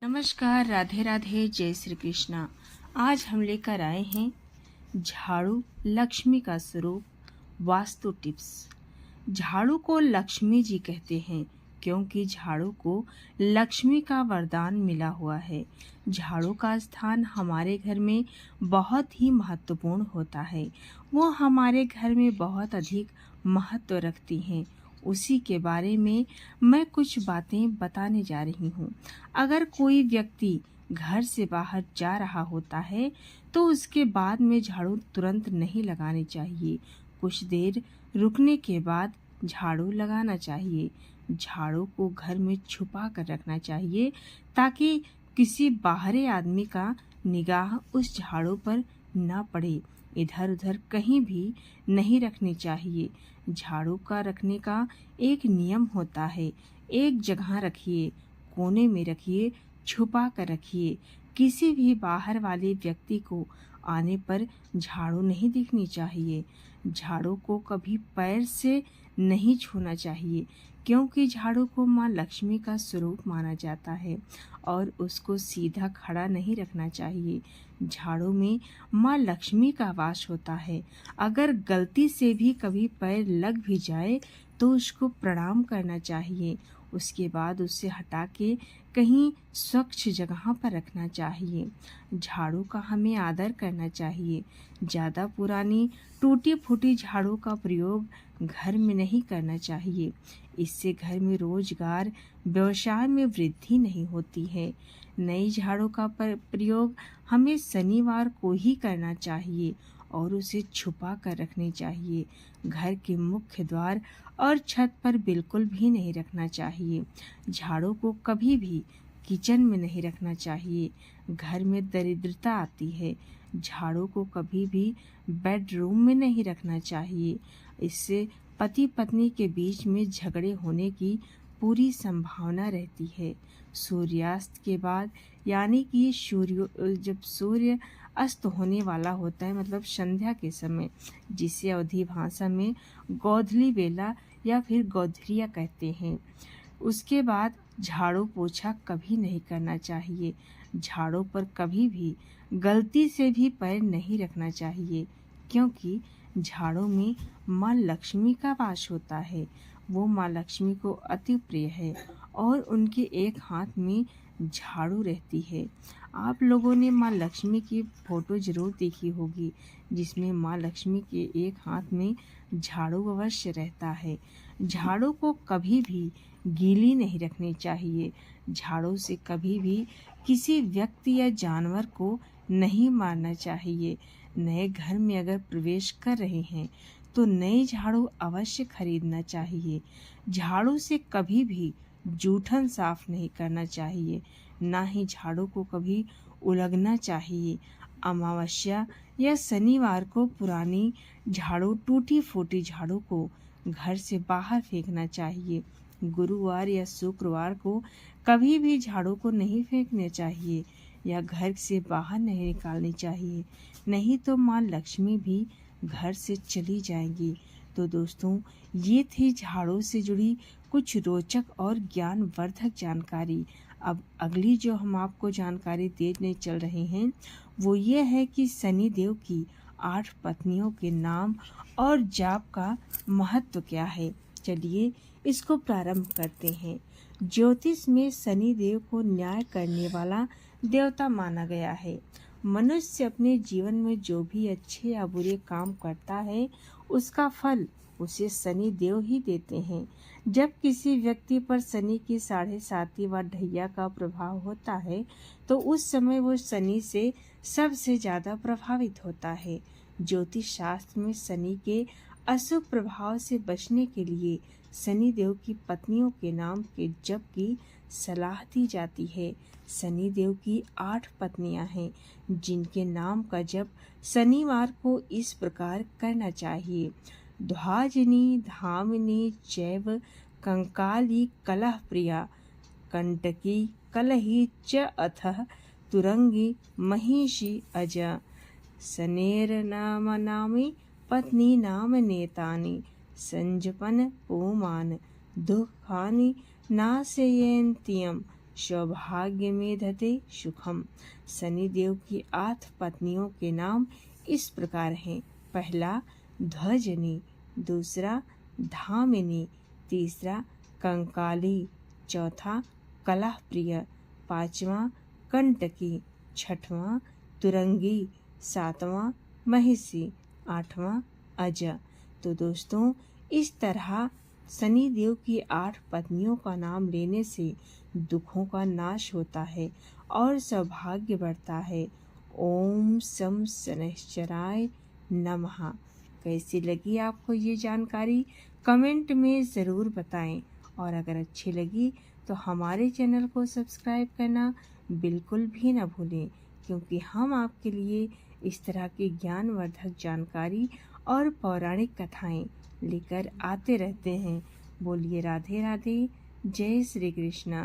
नमस्कार, राधे राधे, जय श्री कृष्णा। आज हम लेकर आए हैं झाड़ू लक्ष्मी का स्वरूप, वास्तु टिप्स। झाड़ू को लक्ष्मी जी कहते हैं क्योंकि झाड़ू को लक्ष्मी का वरदान मिला हुआ है। झाड़ू का स्थान हमारे घर में बहुत ही महत्वपूर्ण होता है। वो हमारे घर में बहुत अधिक महत्व रखती हैं। उसी के बारे में मैं कुछ बातें बताने जा रही हूँ। अगर कोई व्यक्ति घर से बाहर जा रहा होता है तो उसके बाद में झाड़ू तुरंत नहीं लगानी चाहिए। कुछ देर रुकने के बाद झाड़ू लगाना चाहिए। झाड़ू को घर में छुपा कर रखना चाहिए ताकि किसी बाहरी आदमी का निगाह उस झाड़ू पर न पड़े। इधर उधर कहीं भी नहीं रखनी चाहिए। झाड़ू का रखने का एक नियम होता है। एक जगह रखिए, कोने में रखिए, छुपा कर रखिए। किसी भी बाहर वाले व्यक्ति को आने पर झाड़ू नहीं दिखनी चाहिए। झाड़ू को कभी पैर से नहीं छूना चाहिए क्योंकि झाड़ू को माँ लक्ष्मी का स्वरूप माना जाता है और उसको सीधा खड़ा नहीं रखना चाहिए। झाड़ू में माँ लक्ष्मी का वास होता है। अगर गलती से भी कभी पैर लग भी जाए तो उसको प्रणाम करना चाहिए। उसके बाद उसे हटा के कहीं स्वच्छ जगह पर रखना चाहिए। झाड़ू का हमें आदर करना चाहिए। ज़्यादा पुरानी टूटी फूटी झाड़ू का प्रयोग घर में नहीं करना चाहिए। इससे घर में रोजगार, व्यवसाय में वृद्धि नहीं होती है। नई झाड़ू का प्रयोग हमें शनिवार को ही करना चाहिए और उसे छुपा कर रखनी चाहिए। घर के मुख्य द्वार और छत पर बिल्कुल भी नहीं रखना चाहिए। झाड़ू को कभी भी किचन में नहीं रखना चाहिए। घर में दरिद्रता आती है। झाड़ू को कभी भी बेडरूम में नहीं रखना चाहिए। इससे पति पत्नी के बीच में झगड़े होने की पूरी संभावना रहती है। सूर्यास्त के बाद यानी कि जब सूर्य अस्त होने वाला होता है, मतलब संध्या के समय, जिसे अवधी भाषा में गोधली बेला या फिर गोधरिया कहते हैं, उसके बाद झाड़ू पोछा कभी नहीं करना चाहिए। झाड़ू पर कभी भी गलती से भी पैर नहीं रखना चाहिए क्योंकि झाड़ू में माँ लक्ष्मी का वास होता है। वो माँ लक्ष्मी को अति प्रिय है और उनके एक हाथ में झाड़ू रहती है। आप लोगों ने माँ लक्ष्मी की फोटो जरूर देखी होगी जिसमें माँ लक्ष्मी के एक हाथ में झाड़ू अवश्य रहता है। झाड़ू को कभी भी गीली नहीं रखनी चाहिए। झाड़ू से कभी भी किसी व्यक्ति या जानवर को नहीं मारना चाहिए। नए घर में अगर प्रवेश कर रहे हैं तो नई झाड़ू अवश्य खरीदना चाहिए। झाड़ू से कभी भी जूठन साफ नहीं करना चाहिए। ना ही झाड़ू को कभी उलगना चाहिए। अमावस्या या शनिवार को पुरानी झाड़ू, टूटी फूटी झाड़ू को घर से बाहर फेंकना चाहिए। गुरुवार या शुक्रवार को कभी भी झाड़ू को नहीं फेंकना चाहिए या घर से बाहर नहीं निकालनी चाहिए, नहीं तो माँ लक्ष्मी भी घर से चली जाएंगी। तो दोस्तों, ये थी झाड़ू से जुड़ी कुछ रोचक और ज्ञानवर्धक जानकारी। अब अगली जो हम आपको जानकारी देने चल रहे हैं वो ये है कि शनि देव की 8 पत्नियों के नाम और जाप का महत्व क्या है। चलिए इसको प्रारंभ करते हैं। ज्योतिष में शनि देव को न्याय करने वाला देवता माना गया है। मनुष्य अपने जीवन में जो भी अच्छे या बुरे काम करता है उसका फल उसे शनि देव ही देते हैं। जब किसी व्यक्ति पर शनि की 7.5 व ढैया का प्रभाव होता है तो उस समय वो शनि से सबसे ज्यादा प्रभावित होता है। ज्योतिष शास्त्र में शनि के अशुभ प्रभाव से बचने के लिए शनि देव की पत्नियों के नाम के जप की सलाह दी जाती है। शनि देव की 8 पत्नियां हैं जिनके नाम का जप शनिवार को इस प्रकार करना चाहिए। ध्वाजिनी, धामिनी चैव कंकाली कलह प्रिया, कंटकी कलही च अथः तुरंगी महिषी अज, शनेर नाम नामी पत्नी नाम नेतानि, संजपन पुमान दुखानि नाशयन्त्यं, सौभाग्य में धते सुखम। शनिदेव की 8 पत्नियों के नाम इस प्रकार हैं। पहला ध्वजनी, दूसरा धामिनी, तीसरा कंकाली, चौथा कलह प्रिय, पांचवा कंटकी, छठवां तुरंगी, सातवां महिषी, आठवां अज। तो दोस्तों, इस तरह शनि देव की 8 पत्नियों का नाम लेने से दुखों का नाश होता है और सौभाग्य बढ़ता है। ओम शम शनैश्चराय नमः। कैसी लगी आपको ये जानकारी कमेंट में ज़रूर बताएं, और अगर अच्छी लगी तो हमारे चैनल को सब्सक्राइब करना बिल्कुल भी ना भूलें, क्योंकि हम आपके लिए इस तरह की ज्ञानवर्धक जानकारी और पौराणिक कथाएं लेकर आते रहते हैं। बोलिए राधे राधे, जय श्री कृष्णा।